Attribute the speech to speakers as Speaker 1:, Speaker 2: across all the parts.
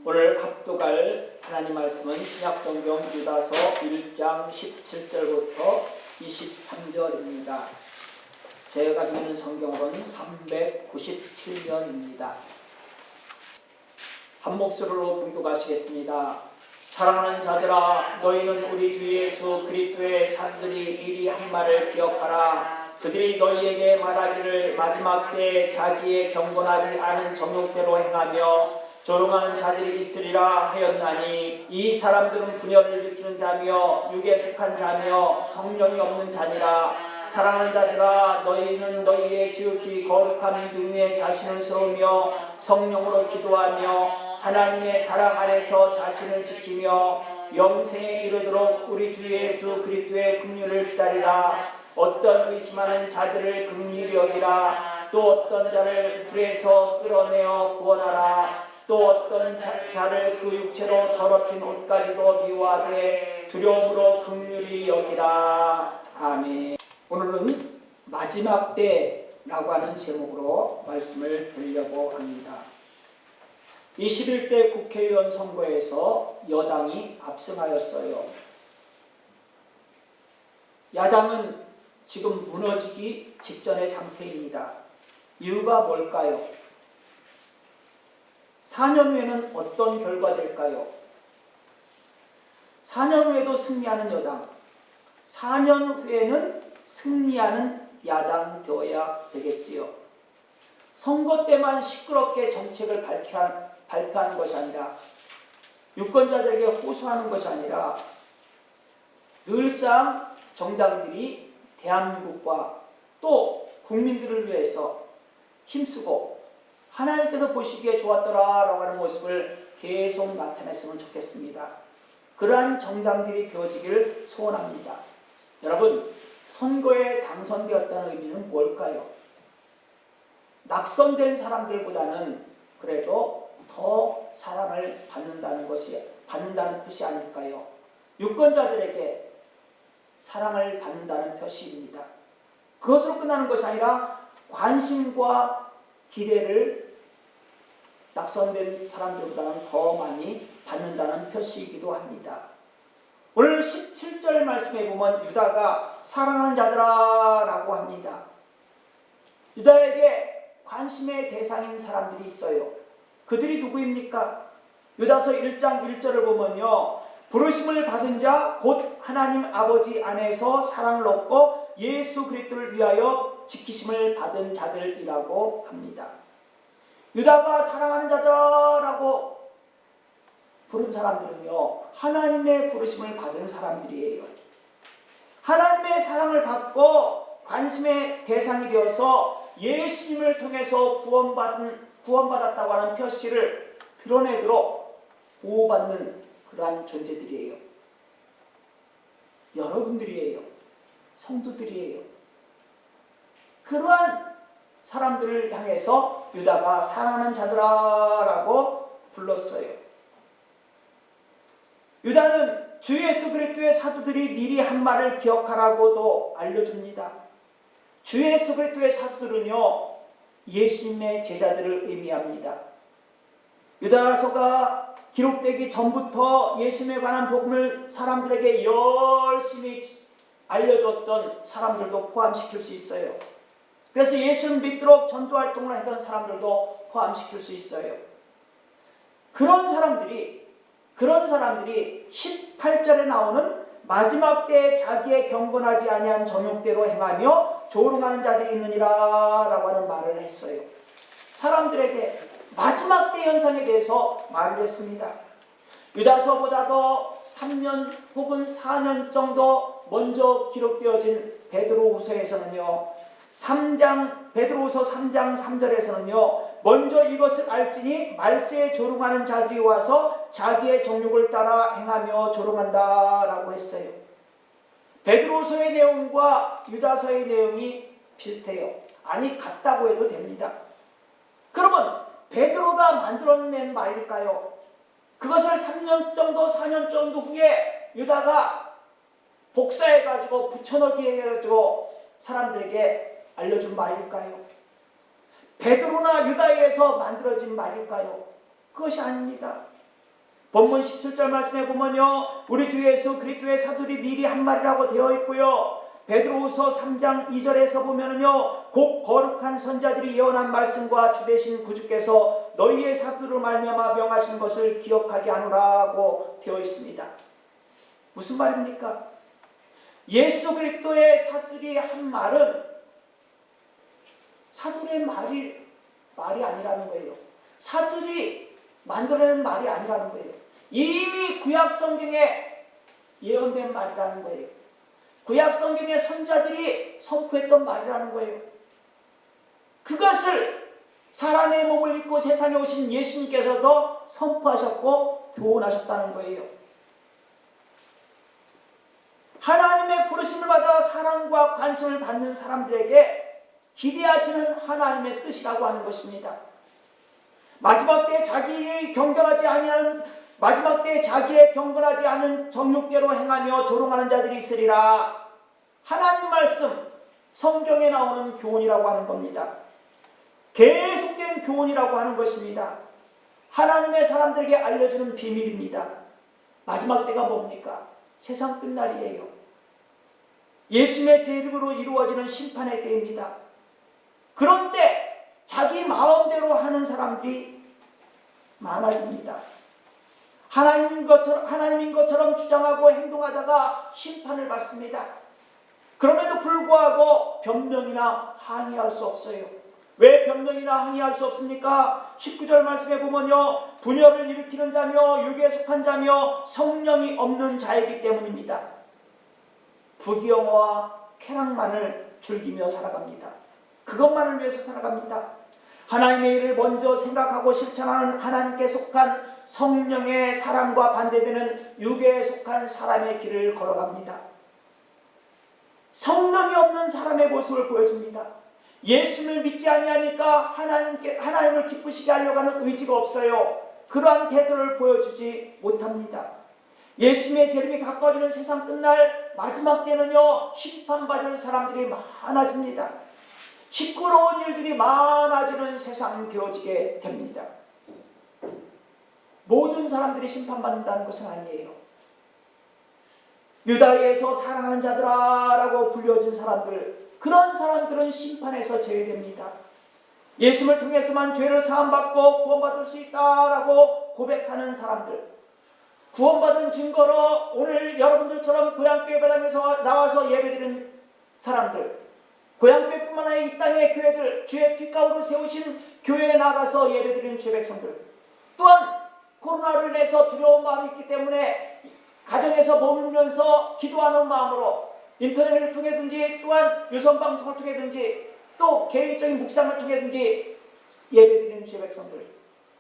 Speaker 1: 오늘 합독할 하나님 말씀은 신약성경 유다서 1장 17절부터 23절입니다. 제가 가지고 있는 성경은 397면입니다. 한 목소리로 봉독하시겠습니다. 사랑하는 자들아, 너희는 우리 주 예수 그리스도의 사도들이 미리 한 말을 기억하라. 그들이 너희에게 말하기를 마지막 때에 자기의 경건하지 않은 정욕대로 행하며 조롱하는 자들이 있으리라 하였나니, 이 사람들은 분열을 일으키는 자며 육에 속한 자며 성령이 없는 자니라. 사랑하는 자들아, 너희는 너희의 지극히 거룩한 믿음 위에 자신을 세우며 성령으로 기도하며 하나님의 사랑 안에서 자신을 지키며 영생에 이르도록 우리 주 예수 그리스도의 긍휼을 기다리라. 어떤 의심하는 자들을 긍휼히 여기라. 또 어떤 자를 불에서 끌어내어 구원하라. 또 어떤 자를 그 육체로 더럽힌 옷까지도 미워하되 두려움으로 긍휼히 여기라. 아멘. 오늘은 마지막 때라고 하는 제목으로 말씀을 드리려고 합니다. 21대 국회의원 선거에서 여당이 압승하였어요. 야당은 지금 무너지기 직전의 상태입니다. 이유가 뭘까요? 4년 후에는 어떤 결과 될까요? 4년 후에도 승리하는 여당, 4년 후에는 승리하는 야당 되어야 되겠지요. 선거 때만 시끄럽게 정책을 발표하는 것이 아니라, 유권자들에게 호소하는 것이 아니라 늘상 정당들이 대한민국과 또 국민들을 위해서 힘쓰고 하나님께서 보시기에 좋았더라라고 하는 모습을 계속 나타냈으면 좋겠습니다. 그러한 정당들이 되어지기를 소원합니다. 여러분, 선거에 당선되었다는 의미는 뭘까요? 낙선된 사람들보다는 그래도 더 사랑을 받는다는 뜻이 아닐까요? 유권자들에게 사랑을 받는다는 표시입니다. 그것으로 끝나는 것이 아니라 관심과 기대를 낙선된 사람들보다는 더 많이 받는다는 표시이기도 합니다. 오늘 17절 말씀에 보면 유다가 사랑하는 자들아 라고 합니다. 유다에게 관심의 대상인 사람들이 있어요. 그들이 누구입니까? 유다서 1장 1절을 보면요, 부르심을 받은 자 곧 하나님 아버지 안에서 사랑을 얻고 예수 그리스도를 위하여 지키심을 받은 자들이라고 합니다. 유다가 사랑하는 자들아라고 부른 사람들은요, 하나님의 부르심을 받은 사람들이에요. 하나님의 사랑을 받고 관심의 대상이 되어서 예수님을 통해서 구원받았다고 하는 표시를 드러내도록 보호받는 그러한 존재들이에요. 여러분들이에요. 성도들이에요. 그러한 사람들을 향해서 유다가 사랑하는 자들아라고 불렀어요. 유다는 주 예수 그리스도의 사도들이 미리 한 말을 기억하라고도 알려줍니다. 주 예수 그리스도의 사도들은요, 예수님의 제자들을 의미합니다. 유다서가 기록되기 전부터 예수님에 관한 복음을 사람들에게 열심히 알려줬던 사람들도 포함시킬 수 있어요. 그래서 예수를 믿도록 전도활동을 했던 사람들도 포함시킬 수 있어요. 그런 사람들이 18절에 나오는 마지막 때에 자기의 경건하지 아니한 정욕대로 행하며 조롱하는 자들이 있느니라 라고 하는 말을 했어요. 사람들에게 마지막 때 현상에 대해서 말을 했습니다. 유다서보다도 3년 혹은 4년 정도 먼저 기록되어진 베드로후서에서는요, 베드로후서 3장 3절에서는요, 먼저 이것을 알지니 말세에 조롱하는 자들이 와서 자기의 정욕을 따라 행하며 조롱한다 라고 했어요. 베드로후서의 내용과 유다서의 내용이 비슷해요. 아니, 같다고 해도 됩니다. 그러면 베드로가 만들어낸 말일까요? 그것을 3년 정도 4년 정도 후에 유다가 복사해가지고 붙여넣기 해가지고 사람들에게 알려준 말일까요? 베드로나 유다에서 만들어진 말일까요? 그것이 아닙니다. 본문 17절 말씀에 보면요, 우리 주 예수 그리스도의 사도들이 미리 한 말이라고 되어 있고요, 베드로후서 3장 2절에서 보면은요, 곧 거룩한 선자들이 예언한 말씀과 주되신 구주께서 너희의 사도로 말미암아 명하신 것을 기억하게 하노라고 되어 있습니다. 무슨 말입니까? 예수 그리스도의 사도들이 한 말은 사도의 말이 아니라는 거예요. 사도들이 만들어낸 말이 아니라는 거예요. 이미 구약 성경에 예언된 말이라는 거예요. 구약 성경의 선자들이 선포했던 말이라는 거예요. 그것을 사람의 몸을 입고 세상에 오신 예수님께서도 선포하셨고 교훈하셨다는 거예요. 하나님의 부르심을 받아 사랑과 관심을 받는 사람들에게 기대하시는 하나님의 뜻이라고 하는 것입니다. 마지막 때에 자기의 경건하지 않은 정욕대로 행하며 조롱하는 자들이 있으리라. 하나님 말씀, 성경에 나오는 교훈이라고 하는 겁니다. 계속된 교훈이라고 하는 것입니다. 하나님의 사람들에게 알려주는 비밀입니다. 마지막 때가 뭡니까? 세상 끝날이에요. 예수님의 제 이름으로 이루어지는 심판의 때입니다. 그런데 자기 마음대로 하는 사람들이 많아집니다. 하나님인 것처럼 주장하고 행동하다가 심판을 받습니다. 그럼에도 불구하고 변명이나 항의할 수 없어요. 왜 변명이나 항의할 수 없습니까? 19절 말씀에 보면요, 분열을 일으키는 자며 육에 속한 자며 성령이 없는 자이기 때문입니다. 부귀영화와 쾌락만을 즐기며 살아갑니다. 그것만을 위해서 살아갑니다. 하나님의 일을 먼저 생각하고 실천하는 하나님께 속한 성령의 사람과 반대되는 육에 속한 사람의 길을 걸어갑니다. 성령이 없는 사람의 모습을 보여줍니다. 예수를 믿지 아니하니까 하나님을 기쁘시게 하려고 하는 의지가 없어요. 그러한 태도를 보여주지 못합니다. 예수님의 재림이 가까워지는 세상 끝날 마지막 때는요, 심판받을 사람들이 많아집니다. 시끄러운 일들이 많아지는 세상이 되어지게 됩니다. 모든 사람들이 심판받는다는 것은 아니에요. 유다에서 사랑하는 자들아라고 불려진 사람들, 그런 사람들은 심판에서 제외됩니다. 예수를 통해서만 죄를 사함받고 구원받을 수 있다라고 고백하는 사람들, 구원받은 증거로 오늘 여러분들처럼 고향교회 과정에서 나와서 예배드리는 사람들, 고향교회뿐만 아니라 이 땅의 교회들, 주의 핏가루로 세우신 교회에 나가서 예배드리는 주의 백성들, 또한 코로나를 인해서 두려운 마음이 있기 때문에 가정에서 머물면서 기도하는 마음으로 인터넷을 통해든지 또한 유선방송을 통해든지 또 개인적인 묵상을 통해든지 예배드리는 주의 백성들,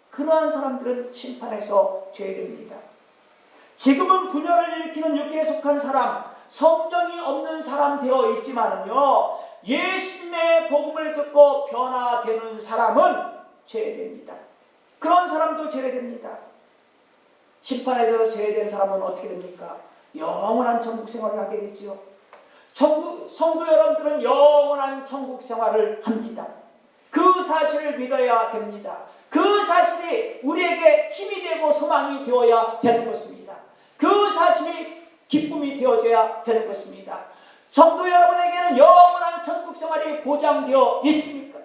Speaker 1: 그러한 사람들은 심판에서 제외됩니다. 지금은 분열을 일으키는 육계에 속한 사람, 성령이 없는 사람 되어 있지만은요, 예수님의 복음을 듣고 변화되는 사람은 제외됩니다. 그런 사람도 제외됩니다. 심판에서 제외된 사람은 어떻게 됩니까? 영원한 천국 생활을 하게 되지요. 성도 여러분들은 영원한 천국 생활을 합니다. 그 사실을 믿어야 됩니다. 그 사실이 우리에게 힘이 되고 소망이 되어야 되는 것입니다. 그 사실이 기쁨이 되어져야 되는 것입니다. 성도 여러분에게는 영원한 천국 생활이 보장되어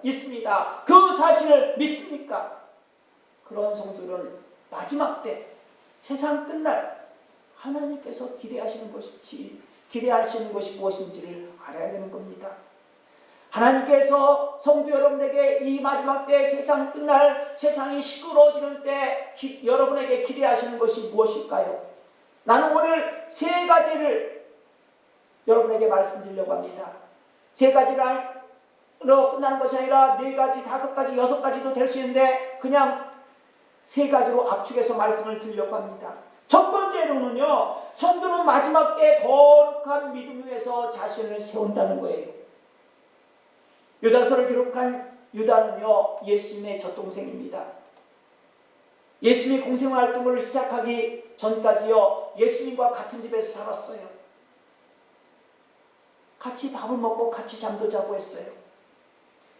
Speaker 1: 있습니다. 그 사실을 믿습니까? 그런 성도는 마지막 때, 세상 끝날 하나님께서 기대하시는 것이 무엇인지를 알아야 되는 겁니다. 하나님께서 성도 여러분에게 이 마지막 때, 세상 끝날 세상이 시끄러워지는 때 여러분에게 기대하시는 것이 무엇일까요? 나는 오늘 세 가지를 여러분에게 말씀드리려고 합니다. 세 가지로 끝나는 것이 아니라 네 가지, 다섯 가지, 여섯 가지도 될 수 있는데 그냥 세 가지로 압축해서 말씀을 드리려고 합니다. 첫 번째로는요, 성도는 마지막 때 거룩한 믿음 위에서 자신을 세운다는 거예요. 유다서를 기록한 유다는요, 예수님의 젖동생입니다. 예수님이 공생활동을 시작하기 전까지요, 예수님과 같은 집에서 살았어요. 같이 밥을 먹고 같이 잠도 자고 했어요.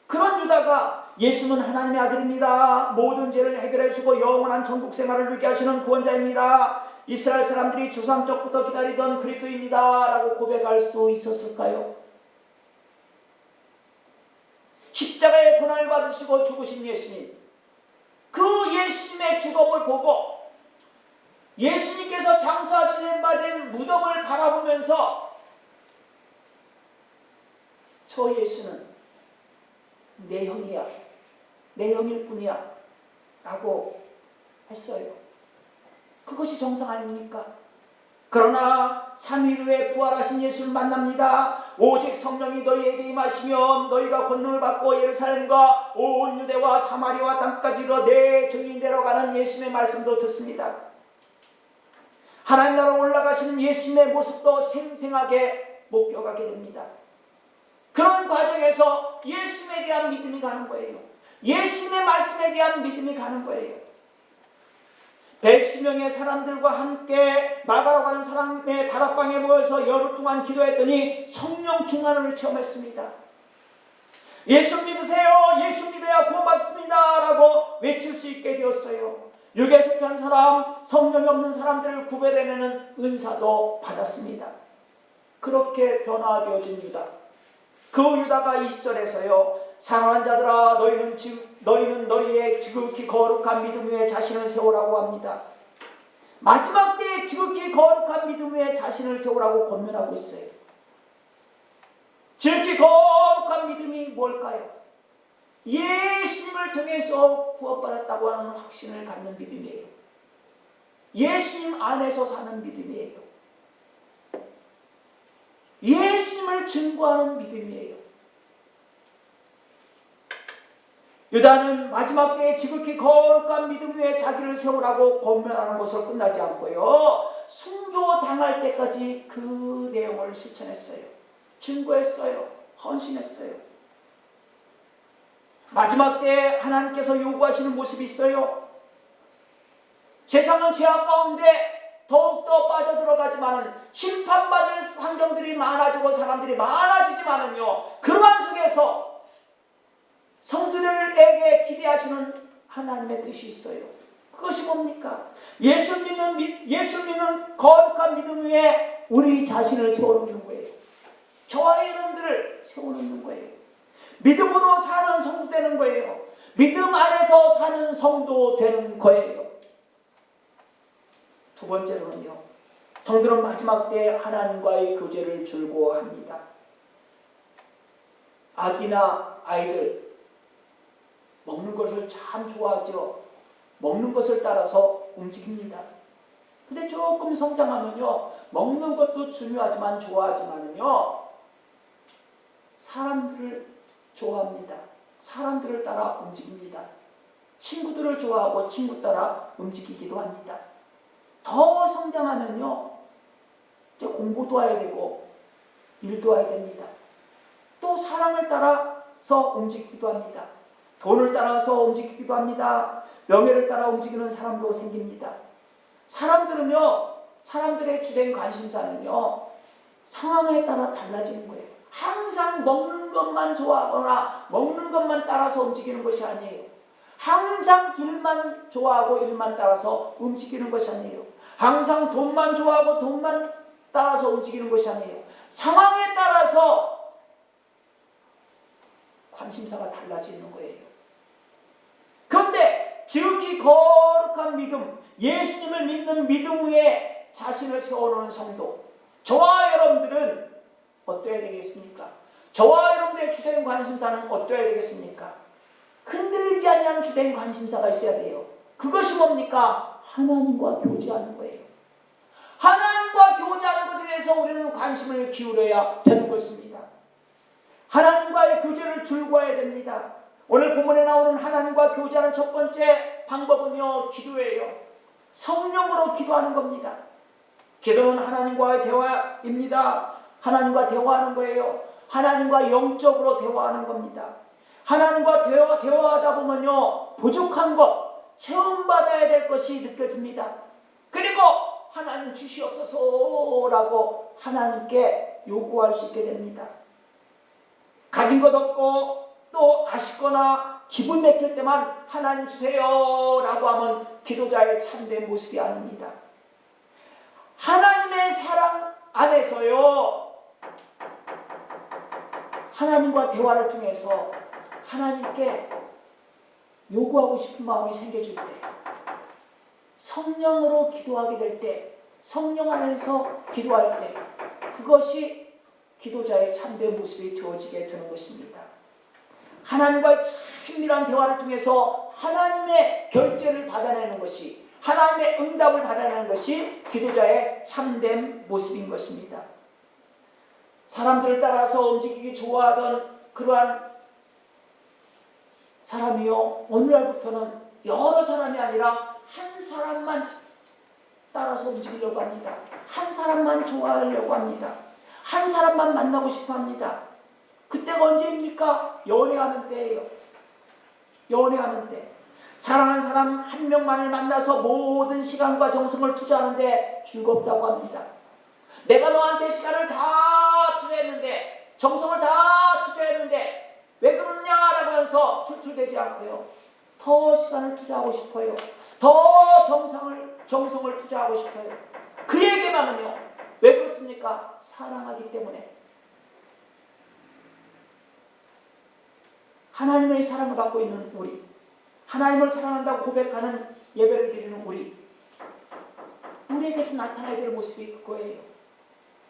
Speaker 1: 그런 유다가 예수는 하나님의 아들입니다. 모든 죄를 해결해 주고 영원한 천국 생활을 누리게 하시는 구원자입니다. 이스라엘 사람들이 조상적부터 기다리던 그리스도입니다 라고 고백할 수 있었을까요? 십자가의 고난을 받으시고 죽으신 예수님, 그 예수님의 죽음을 보고 예수님께서 장사 지내받은 무덤을 바라보면서 저 예수는 내 형이야, 내 형일 뿐이야 라고 했어요. 그것이 정상 아닙니까? 그러나 3일 후에 부활하신 예수를 만납니다. 오직 성령이 너희에게 임하시면 너희가 권능을 받고 예루살렘과 온 유대와 사마리아와 땅까지 이르러 내 증인 되러 가는 예수님의 말씀도 듣습니다. 하나님 나라로 올라가시는 예수님의 모습도 생생하게 목격하게 됩니다. 그런 과정에서 예수님에 대한 믿음이 가는 거예요. 예수님의 말씀에 대한 믿음이 가는 거예요. 110명의 사람들과 함께 마가로 가는 사람의 다락방에 모여서 열흘 동안 기도했더니 성령 충만을 체험했습니다. 예수 믿으세요. 예수 믿어야 구원받습니다 라고 외칠 수 있게 되었어요. 육에 속한 사람, 성령이 없는 사람들을 구별해내는 은사도 받았습니다. 그렇게 변화되어진 유다. 그 유다가 20절에서요. 사랑하는 자들아 너희는 너희의 지극히 거룩한 믿음 위에 자신을 세우라고 합니다. 마지막 때에 지극히 거룩한 믿음 위에 자신을 세우라고 권면하고 있어요. 지극히 거룩한 믿음이 뭘까요? 예수님을 통해서 구원받았다고 하는 확신을 갖는 믿음이에요. 예수님 안에서 사는 믿음이에요. 예수님을 증거하는 믿음이에요. 유다는 마지막 때에 지극히 거룩한 믿음 위에 자기를 세우라고 권면하는 것으로 끝나지 않고요. 순교당할 때까지 그 내용을 실천했어요. 증거했어요. 헌신했어요. 마지막 때에 하나님께서 요구하시는 모습이 있어요. 세상은 죄악 가운데 더욱더 빠져들어가지만은 심판받을 환경들이 많아지고 사람들이 많아지지만은요. 그러한 속에서 성도들에게 기대하시는 하나님의 뜻이 있어요. 그것이 뭡니까? 예수 믿는 거룩한 믿음 위에 우리 자신을 세워놓는 거예요. 저와 여러분들을 세워놓는 거예요. 믿음으로 사는 성도 되는 거예요. 믿음 안에서 사는 성도 되는 거예요. 두 번째로는요. 성도는 마지막 때 하나님과의 교제를 즐거워합니다. 아기나 아이들 먹는 것을 참 좋아하죠. 먹는 것을 따라서 움직입니다. 근데 조금 성장하면요. 먹는 것도 중요하지만 좋아하지만요. 사람들을 좋아합니다. 사람들을 따라 움직입니다. 친구들을 좋아하고 친구 따라 움직이기도 합니다. 더 성장하면요. 이제 공부도 해야 되고 일도 해야 됩니다. 또 사랑을 따라서 움직이기도 합니다. 돈을 따라서 움직이기도 합니다. 명예를 따라 움직이는 사람도 생깁니다. 사람들은요. 사람들의 주된 관심사는요. 상황에 따라 달라지는 거예요. 항상 먹는 것만 좋아하거나 먹는 것만 따라서 움직이는 것이 아니에요. 항상 일만 좋아하고 일만 따라서 움직이는 것이 아니에요. 항상 돈만 좋아하고 돈만 따라서 움직이는 것이 아니에요. 상황에 따라서 관심사가 달라지는 거예요. 그런데 지극히 거룩한 믿음, 예수님을 믿는 믿음 위에 자신을 세워놓은 성도, 저와 여러분들은 어떠해야 되겠습니까? 저와 여러분들의 주된 관심사는 어떠해야 되겠습니까? 흔들리지 않는 주된 관심사가 있어야 돼요. 그것이 뭡니까? 하나님과 교제하는 거예요. 하나님과 교제하는 것에 대해서 우리는 관심을 기울여야 되는 것입니다. 하나님과의 교제를 즐거워해야 됩니다. 오늘 본문에 나오는 하나님과 교제하는 첫 번째 방법은요, 기도예요. 성령으로 기도하는 겁니다. 기도는 하나님과의 대화입니다. 하나님과 대화하는 거예요. 하나님과 영적으로 대화하는 겁니다. 하나님과 대화하다 보면요, 부족한 것, 체험받아야 될 것이 느껴집니다. 그리고 하나님 주시옵소서라고 하나님께 요구할 수 있게 됩니다. 가진 것 없고 또 아쉽거나 기분 막힐 때만 하나님 주세요 라고 하면 기도자의 참된 모습이 아닙니다. 하나님의 사랑 안에서요, 하나님과 대화를 통해서 하나님께 요구하고 싶은 마음이 생겨질 때, 성령으로 기도하게 될 때, 성령 안에서 기도할 때, 그것이 기도자의 참된 모습이 되어지게 되는 것입니다. 하나님과의 친밀한 대화를 통해서 하나님의 결제를 받아내는 것이, 하나님의 응답을 받아내는 것이 기도자의 참된 모습인 것입니다. 사람들을 따라서 움직이기 좋아하던 그러한 사람이요, 오늘날부터는 여러 사람이 아니라 한 사람만 따라서 움직이려고 합니다. 한 사람만 좋아하려고 합니다. 한 사람만 만나고 싶어 합니다. 그때가 언제입니까? 연애하는 때예요. 연애하는 때. 사랑하는 사람 한 명만을 만나서 모든 시간과 정성을 투자하는데 즐겁다고 합니다. 내가 너한테 시간을 다 투자했는데, 정성을 다 투자했는데 왜 그러냐라고 하면서 툴툴대지 않고요, 더 시간을 투자하고 싶어요. 더 정성을 투자하고 싶어요. 그에게만은요. 왜 그렇습니까? 사랑하기 때문에. 하나님의 사랑을 받고 있는 우리, 하나님을 사랑한다고 고백하는 예배를 드리는 우리에게도 나타나야 될 모습이 그거예요.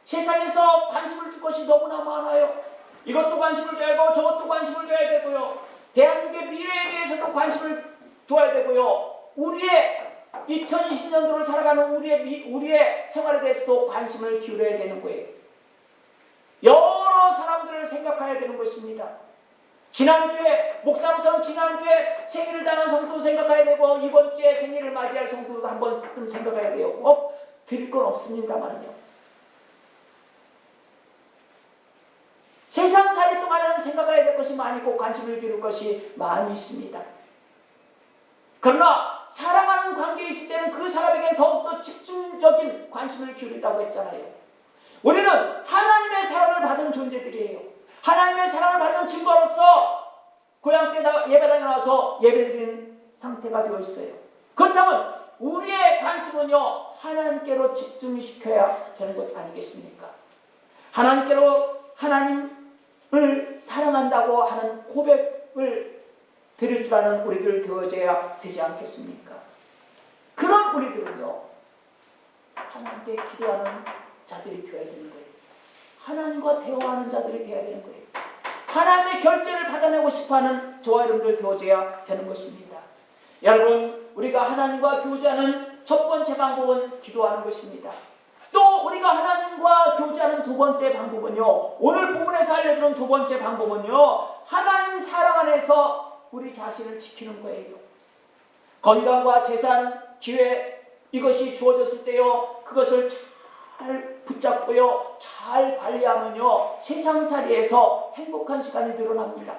Speaker 1: 세상에서 관심을 둘 것이 너무나 많아요. 이것도 관심을 둬야 되고 저것도 관심을 둬야 되고요. 대한민국의 미래에 대해서도 관심을 둬야 되고요. 우리의 2020년도를 살아가는 우리의 생활에 대해서도 관심을 기울여야 되는 거예요. 여러 사람들을 생각해야 되는 것입니다. 지난주에 목사로서는 지난주에 생일을 당한 성도 생각해야 되고, 이번 주에 생일을 맞이할 성도도 한 번쯤 생각해야 돼요. 드릴 건 없습니다만요. 세상살이 동안은 생각해야 될 것이 많이 있고 관심을 기울일 것이 많이 있습니다. 그러나 사랑하는 관계에 있을 때는 그 사람에게 더욱더 집중적인 관심을 기울인다고 했잖아요. 우리는 하나님의 사랑을 받은 존재들이에요. 하나님의 사랑을 받는 증거로서 고향 때 예배당에 나와서 예배드리는 상태가 되어 있어요. 그렇다면 우리의 관심은요, 하나님께로 집중시켜야 되는 것 아니겠습니까? 하나님을 사랑한다고 하는 고백을 드릴 줄 아는 우리들 되어져야 되지 않겠습니까? 그런 우리들은요, 하나님께 기도하는 자들이 되어야 되는 거예요. 하나님과 대화하는 자들이 되어야 되는 거예요. 하나님의 결제를 받아내고 싶어하는 저와 여러분들 되어져야 되는 것입니다. 여러분, 우리가 하나님과 교제하는 첫 번째 방법은 기도하는 것입니다. 또 우리가 하나님과 교제하는 두 번째 방법은요, 오늘 본문에서 알려주는 두 번째 방법은요, 하나님 사랑 안에서 우리 자신을 지키는 거예요. 건강과 재산, 기회, 이것이 주어졌을 때요, 그것을 잘 붙잡고요, 잘 관리하면요, 세상살이에서 행복한 시간이 늘어납니다.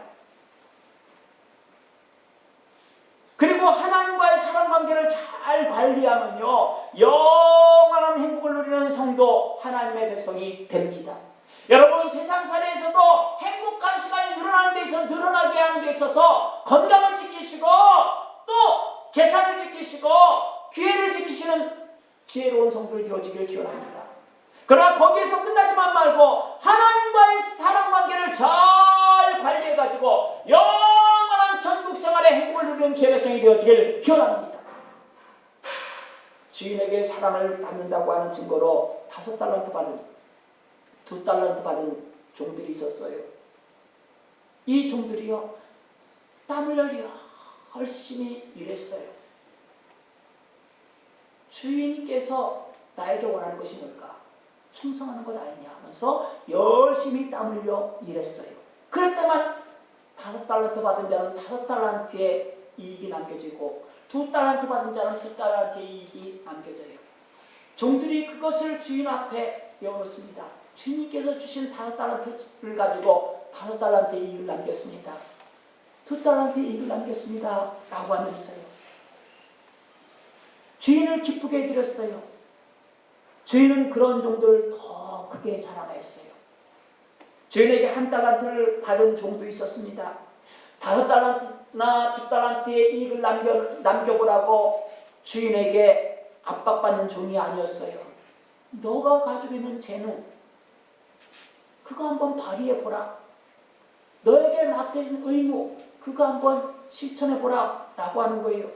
Speaker 1: 그리고 하나님과의 사랑관계를 잘 관리하면요, 영원한 행복을 누리는 성도, 하나님의 백성이 됩니다. 여러분, 세상살이에서도 행복한 시간이 늘어나게 하는 데 있어서 건강을 지키시고 또 재산을 지키시고 기회를 지키시는 지혜로운 성도를 되어지길 기원합니다. 그러나 거기에서 끝나지만 말고 하나님과의 사랑관계를 잘 관리해가지고 영원한 천국생활의 행복을 누리는 제 백성이 되어지길 기원합니다. 주인에게 사랑을 받는다고 하는 증거로 5달란트 받은, 2달란트 받은 종들이 있었어요. 이 종들이요, 땀을 흘려 열심히 일했어요. 주인께서 나에게 원하는 것이 뭘까? 충성하는 것 아니냐 하면서 열심히 땀 흘려 일했어요. 그랬다만 5달란트 받은 자는 5달란트의 이익이 남겨지고 2달란트 받은 자는 2달란트의 이익이 남겨져요. 종들이 그것을 주인 앞에 내어놓습니다. 주인께서 주신 5달란트를 가지고 5달란트의 이익을 남겼습니다. 2달란트의 이익을 남겼습니다 라고 하면서요, 주인을 기쁘게 해드렸어요. 주인은 그런 종들을 더 크게 사랑하였어요. 주인에게 1달란트를 받은 종도 있었습니다. 5달란트 두 달란트의 이익을 남겨보라고 주인에게 압박받는 종이 아니었어요. 너가 가지고 있는 재능 그거 한번 발휘해보라. 너에게 맡겨진 의무 그거 한번 실천해보라 라고 하는 거예요.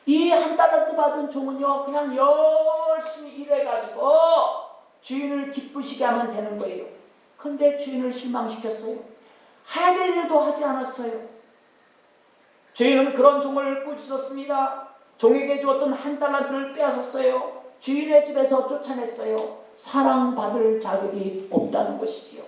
Speaker 1: 이 한 달란트 받은 종은요 그냥 열심히 일해가지고 주인을 기쁘시게 하면 되는 거예요. 그런데 주인을 실망시켰어요. 해야 될 일도 하지 않았어요. 주인은 그런 종을 꾸짖었습니다. 종에게 주었던 한 달란트를 빼앗았어요. 주인의 집에서 쫓아냈어요. 사랑받을 자격이 없다는 것이지요.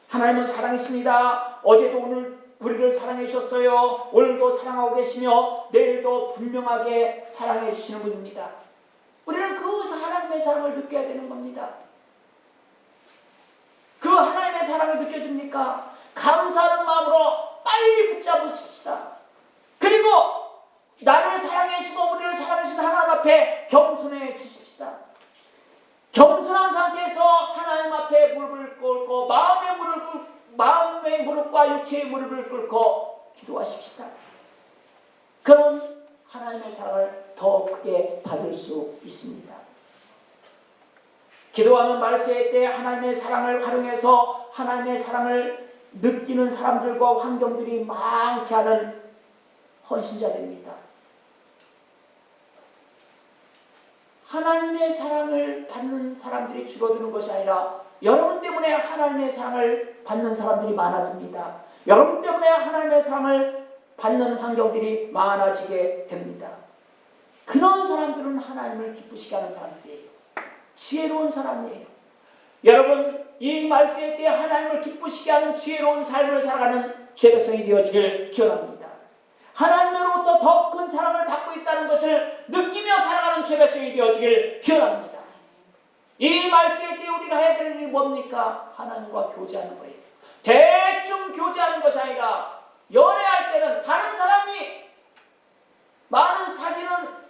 Speaker 1: 하나님은 사랑이십니다. 어제도 오늘 우리를 사랑해 주셨어요. 오늘도 사랑하고 계시며 내일도 분명하게 사랑해 주시는 분입니다. 우리는 그 하나님의 사랑을 느껴야 되는 겁니다. 그 하나님의 사랑을 느껴줍니까? 감사하는 마음으로 빨리 붙잡으십시다. 그리고 나를 사랑해 주시고 우리를 사랑해 주신 하나님 앞에 겸손해 주십시다. 겸손한 상태에서 하나님 앞에 무릎을 꿇고 마음의 무릎과 육체의 무릎을 꿇고 기도하십시다. 그런 하나님의 사랑을 더 크게 받을 수 있습니다. 기도하는 말세의 때 하나님의 사랑을 활용해서 하나님의 사랑을 느끼는 사람들과 환경들이 많게 하는 헌신자들입니다. 하나님의 사랑을 받는 사람들이 줄어드는 것이 아니라 여러분 때문에 하나님의 사랑을 받는 사람들이 많아집니다. 여러분 때문에 하나님의 사랑을 받는 환경들이 많아지게 됩니다. 그런 사람들은 하나님을 기쁘시게 하는 사람들이에요. 지혜로운 사람이에요. 여러분 이 말세의 때 하나님을 기쁘시게 하는 지혜로운 삶을 살아가는 죄 백성이 되어지길 기원합니다. 하나님으로부터 더 큰 사랑을 받고 있다는 것을 느끼며 살아가는 죄 백성이 되어지길 기원합니다. 이 말세의 때 우리가 해야 될 일이 뭡니까? 하나님과 교제하는 거예요. 대충 교제하는 것이 아니라 연애할 때는 다른 사람이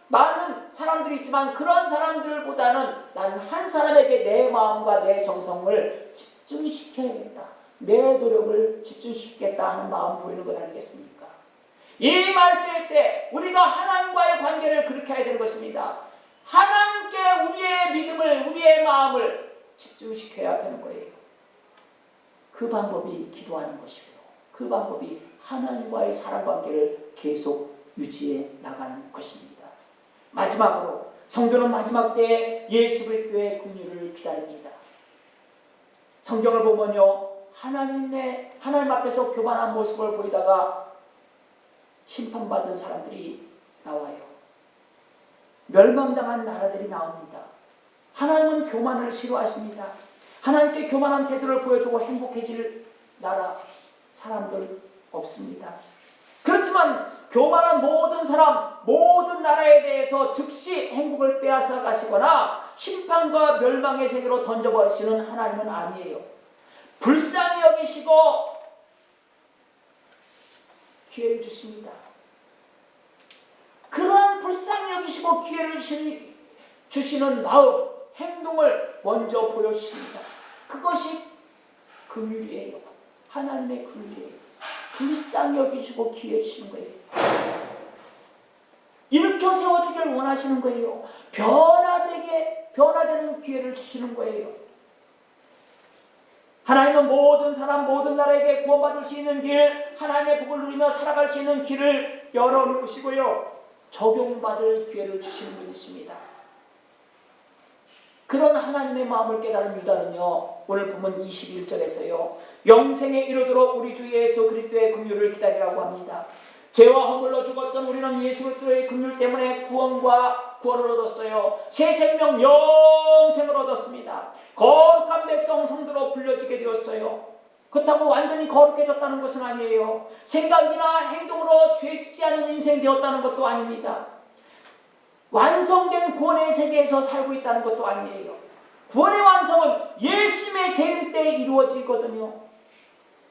Speaker 1: 많은 사람들이 있지만 그런 사람들보다는 나는 한 사람에게 내 마음과 내 정성을 집중시켜야겠다. 내 노력을 집중시키겠다 하는 마음 보이는 것 아니겠습니까? 이 말세일 때 우리가 하나님과의 관계를 그렇게 해야 되는 것입니다. 하나님께 우리의 믿음을 우리의 마음을 집중시켜야 되는 거예요. 그 방법이 기도하는 것이고요. 그 방법이 하나님과의 사랑관계를 계속 유지해 나가는 것입니다. 마지막으로 성도는 마지막 때에 예수 그리스도의 긍휼을 기다립니다. 성경을 보면요, 하나님 앞에서 교만한 모습을 보이다가 심판받은 사람들이 나와요. 멸망당한 나라들이 나옵니다. 하나님은 교만을 싫어하십니다. 하나님께 교만한 태도를 보여주고 행복해질 나라, 사람들 없습니다. 그렇지만 교만한 모든 사람, 모든 나라에 대해서 즉시 행복을 빼앗아 가시거나 심판과 멸망의 세계로 던져버리시는 하나님은 아니에요. 불쌍히 여기시고 기회를 주십니다. 그러한 불쌍히 여기시고 기회를 주시는 마음, 행동을 먼저 보여주십니다. 그것이 긍휼이에요. 하나님의 긍휼이에요. 불쌍히 여기시고 기회 주시는 거예요. 일으켜 세워주길 원하시는 거예요. 변화되는 기회를 주시는 거예요. 하나님은 모든 사람, 모든 나라에게 구원받을 수 있는 길, 하나님의 복을 누리며 살아갈 수 있는 길을 열어놓으시고요. 적용받을 기회를 주시는 분이십니다. 그런 하나님의 마음을 깨달은 유다는요, 오늘 보면 21절에서요. 영생에 이르도록 우리 주 예수 그리스도의 긍휼을 기다리라고 합니다. 죄와 허물로 죽었던 우리는 예수 그리스도의 긍휼 때문에 구원을 얻었어요. 새 생명 영생을 얻었습니다. 거룩한 백성 성도로 불려지게 되었어요. 그렇다고 완전히 거룩해졌다는 것은 아니에요. 생각이나 행동으로 죄짓지 않은 인생 되었다는 것도 아닙니다. 완성된 구원의 세계에서 살고 있다는 것도 아니에요. 구원의 완성은 예수님의 재림 때 이루어지거든요.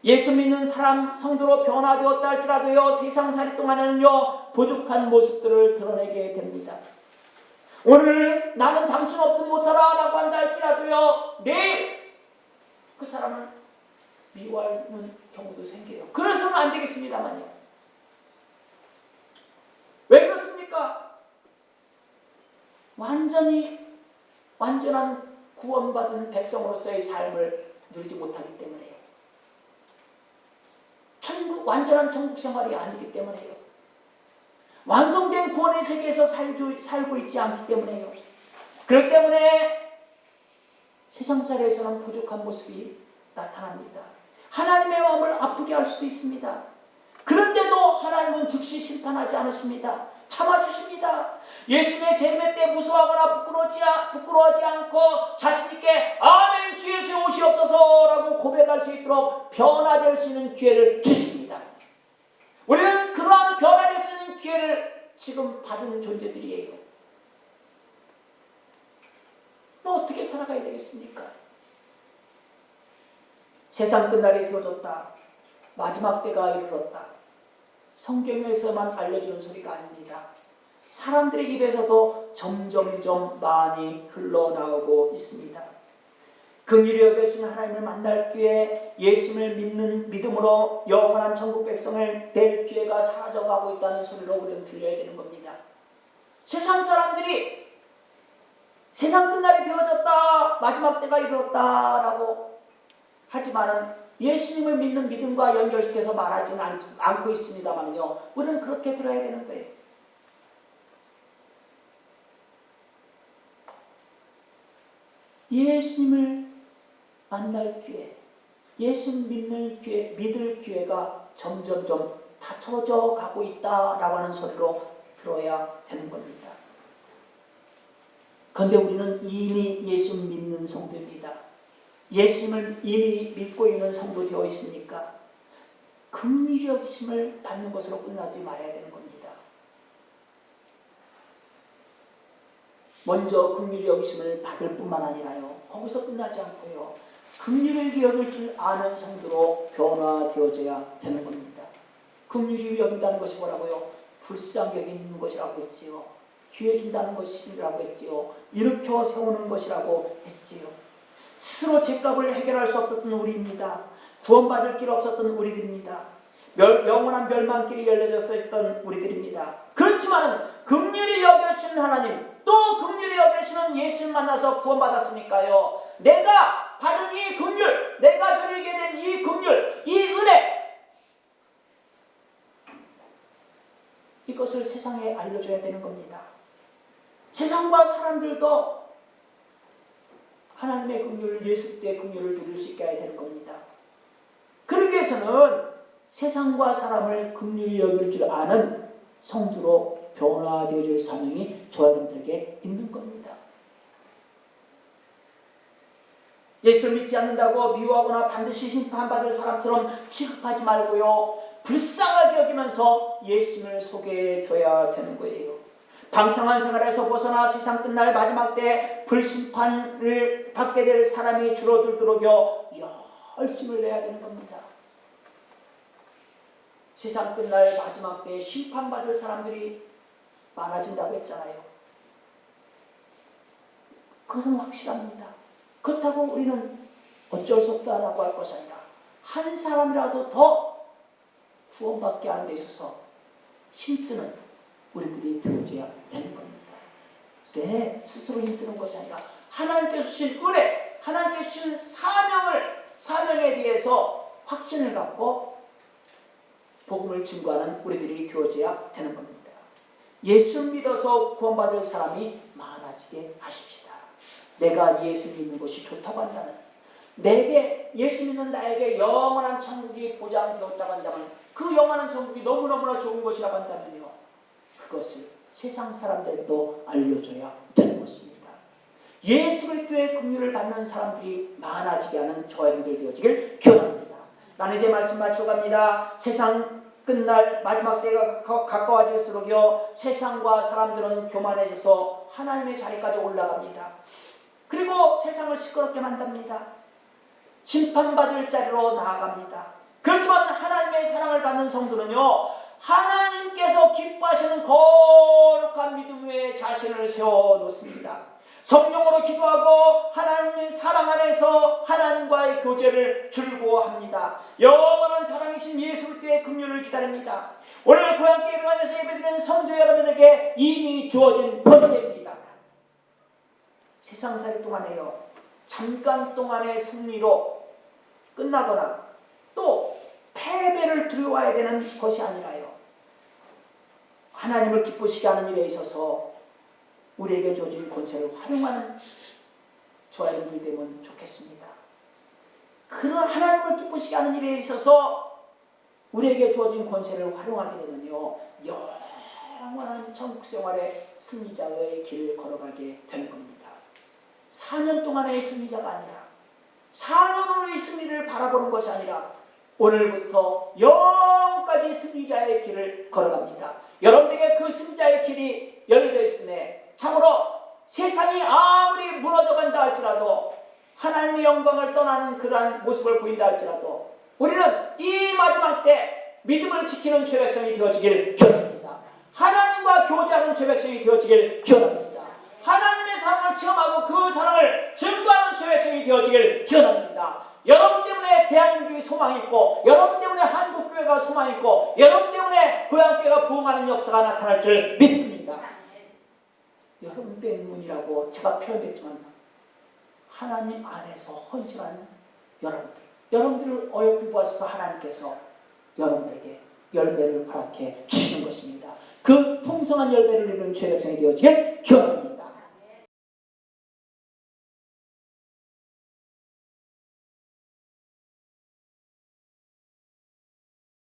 Speaker 1: 예수 믿는 사람 성도로 변화되었다 할지라도요, 세상살이 동안은요 부족한 모습들을 드러내게 됩니다. 오늘 나는 당신 없으면 못 살아 라고 한다 할지라도요, 내일 그 사람은 미워하는 경우도 생겨요. 그래서는 안 되겠습니다만요. 왜 그렇습니까? 완전한 구원받은 백성으로서의 삶을 누리지 못하기 때문에요. 완전한 천국 생활이 아니기 때문에요. 완성된 구원의 세계에서 살고 있지 않기 때문에요. 그렇기 때문에 세상살이에서는 부족한 모습이 나타납니다. 하나님의 마음을 아프게 할 수도 있습니다. 그런데도 하나님은 즉시 심판하지 않으십니다. 참아주십니다. 예수님의 재림의 때 무서워하거나 부끄러워하지 않고 자신있게 아멘 주 예수의 오시옵소서라고 고백할 수 있도록 변화될 수 있는 기회를 주십니다. 우리는 그러한 변화될 수 있는 기회를 지금 받은 존재들이에요. 어떻게 살아가야 되겠습니까? 세상 끝날이 되어졌다. 마지막 때가 이르렀다. 성경에서만 알려주는 소리가 아닙니다. 사람들의 입에서도 점점점 많이 흘러나오고 있습니다. 긍휼히 여겨주신 하나님을 만날 기회, 예수님을 믿는 믿음으로 영원한 천국 백성을 될 기회가 사라져가고 있다는 소리로 우리는 들려야 되는 겁니다. 세상 사람들이 세상 끝날이 되어졌다, 마지막 때가 이르렀다라고 하지만은 예수님을 믿는 믿음과 연결시켜서 말하지는 않고 있습니다만요. 우리는 그렇게 들어야 되는 거예요. 예수님을 만날 기회, 예수님 믿을 기회가 점점점 다쳐져 가고 있다라고 하는 소리로 들어야 되는 겁니다. 그런데 우리는 이미 예수 믿는 성도입니다. 예수님을 이미 믿고 있는 성도 되어 있습니까? 긍휼히 여기심을 받는 것으로 끝나지 말아야 되는 겁니다. 먼저 긍휼히 여기심을 받을 뿐만 아니라요. 거기서 끝나지 않고요. 긍휼히 여길 줄 아는 성도로 변화되어져야 되는 겁니다. 긍휼히 여긴다는 것이 뭐라고요? 불쌍히 여기는 것이라고 했지요. 기회 준다는 것이라고 했지요. 일으켜 세우는 것이라고 했지요. 스스로 죄값을 해결할 수 없었던 우리입니다. 구원받을 길 없었던 우리들입니다. 영원한 멸망길이 열려졌었던 우리들입니다. 그렇지만 긍휼히 여겨주시는 하나님, 또 긍휼히 여겨주시는 예수를 만나서 구원받았으니까요. 내가 받은 이 긍휼, 내가 누리게 된 이 긍휼, 이 은혜, 이것을 세상에 알려줘야 되는 겁니다. 세상과 사람들도 하나님의 긍휼을, 예수 때의 긍휼을 누릴 수 있게 해야 되는 겁니다. 그러기 위해서는 세상과 사람을 긍휼히 여길 줄 아는 성도로 변화되어질 사명이 저 여러분들에게 있는 겁니다. 예수를 믿지 않는다고 미워하거나 반드시 심판받을 사람처럼 취급하지 말고요. 불쌍하게 여기면서 예수님을 소개해줘야 되는 거예요. 방탕한 생활에서 벗어나 세상 끝날 마지막 때 불심판을 받게 될 사람이 줄어들도록요. 열심을 내야 되는 겁니다. 세상 끝날 마지막 때에 심판받을 사람들이 많아진다고 했잖아요. 그것은 확실합니다. 그렇다고 우리는 어쩔 수 없다라고 할 것이 아니라 한 사람이라도 더 구원받게 하는 데 있어서 힘쓰는 우리들이 되어져야 되는 겁니다. 내 스스로 힘쓰는 것이 아니라 하나님께서 주신 은혜, 하나님께서 주신 사명에 대해서 확신을 갖고 복음을 증거하는 우리들이 되어져야 되는 겁니다. 예수 믿어서 구원받을 사람이 많아지게 하십시다. 내가 예수 믿는 것이 좋다고 한다면, 내게 예수 믿는 나에게 영원한 천국이 보장되었다고 한다면, 그 영원한 천국이 너무너무나 좋은 것이라고 한다면요, 그것을 세상 사람들에게도 알려줘야 되는 것입니다. 예수 그리스도의 긍휼을 받는 사람들이 많아지게 하는 저와 여러분들 되어지길 기원합니다. 나는 이제 말씀 마쳐갑니다. 세상 끝날 마지막 때가 가까워질수록요, 세상과 사람들은 교만해져서 하나님의 자리까지 올라갑니다. 그리고 세상을 시끄럽게 만듭니다. 심판받을 자리로 나아갑니다. 그렇지만 하나님의 사랑을 받는 성도는요, 하나님께서 기뻐하시는 거룩한 믿음 위에 자신을 세워놓습니다. 성령으로 기도하고 하나님의 사랑 안에서 하나님과의 교제를 즐거워합니다. 영원한 사랑이신 예수 그리스도의 긍휼을 기다립니다. 오늘 고향교회를 안에서 예배드리는 성도 여러분에게 이미 주어진 권세입니다. 세상살 동안에요, 잠깐 동안의 승리로 끝나거나 또 패배를 두려워해야 되는 것이 아니라요, 하나님을 기쁘시게 하는 일에 있어서 우리에게 주어진 권세를 활용하는 저와 여러분들 되면 좋겠습니다. 그런 하나님을 기쁘시게 하는 일에 있어서 우리에게 주어진 권세를 활용하게 되면요, 영원한 천국 생활의 승리자의 길을 걸어가게 되는 겁니다. 4년 동안의 승리자가 아니라 4년 후의 승리를 바라보는 것이 아니라 오늘부터 영까지 승리자의 길을 걸어갑니다. 여러분에게 그 승리자의 길이 열려져 있음에 참으로 세상이 아무리 무너져간다 할지라도, 하나님의 영광을 떠나는 그러한 모습을 보인다 할지라도 우리는 이 마지막 때 믿음을 지키는 죄백성이 되어지길 기원합니다. 하나님과 교제하는 죄백성이 되어지길 기원합니다. 하나님의 사랑을 체험하고 그 사랑을 증거하는 죄백성이 되어지길 기원합니다. 여러분 때문에 대한민국이 소망이 있고, 여러분 때문에 한국교회가 소망이 있고, 여러분 때문에 고향교회가 부흥하는 역사가 나타날 줄 믿습니다. 여러분 때문이라고 제가 표현했지만 하나님 안에서 헌신한 여러분들을 어여삐 보아서 하나님께서 여러분들에게 열매를 허락해 주시는 것입니다. 그 풍성한 열매를 이루는 죄백성이 되어지길 기원합니다.